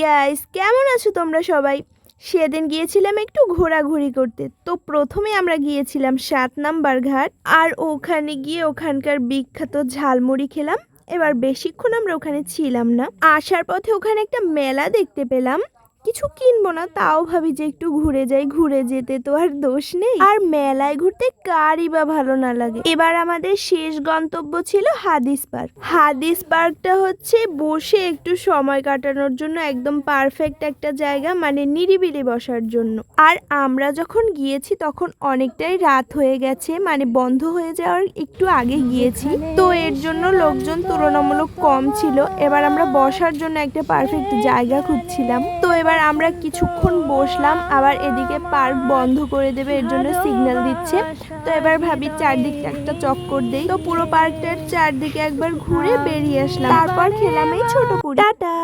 Guys, কেমন আছো তোমরা সবাই? সেদিন গিয়েছিলাম একটু ঘোরাঘুরি করতে। তো প্রথমে আমরা গিয়েছিলাম 7 নাম্বার ঘাট, আর ওখানে গিয়ে ওখানকার বিখ্যাত ঝালমুড়ি খেলাম। এবার বেশিক্ষণ আমরা ওখানে ছিলাম না। আসার পথে ওখানে একটা মেলা দেখতে পেলাম। কিছু কিনবো না, তাও ভাবি যে একটু ঘুরে যাই। ঘুরে যেতে তো আর দোষ নেই, আর মেলায় ঘুরতে কারই বা ভালো না লাগে। এবার আমাদের শেষ গন্তব্য ছিল হাদিস পার্ক। হাদিস পার্কটা হচ্ছে বসে একটু সময় কাটানোর জন্য একদম পারফেক্ট একটা জায়গা, মানে নিরিবিলি বসার জন্য। আর আমরা যখন গিয়েছি তখন অনেকটাই রাত হয়ে গেছে, মানে বন্ধ হয়ে যাওয়ার একটু আগে গিয়েছি, তো এর জন্য লোকজন তুলনামূলক কম ছিল। এবার আমরা বসার জন্য একটা পারফেক্ট জায়গা খুঁজছিলাম। তো এবার আমরা কিছুক্ষণ বসলাম, আবার এদিকে পার্ক বন্ধ করে দেবে এর জন্য সিগন্যাল দিচ্ছে। তো এবার ভাবি চারদিকে একটা চক্কর দেই। তো পুরো পার্কটার চারদিকে একবার ঘুরে বেরিয়ে আসলাম, তারপর খেলাম এই ছোট পুরি। টাটা।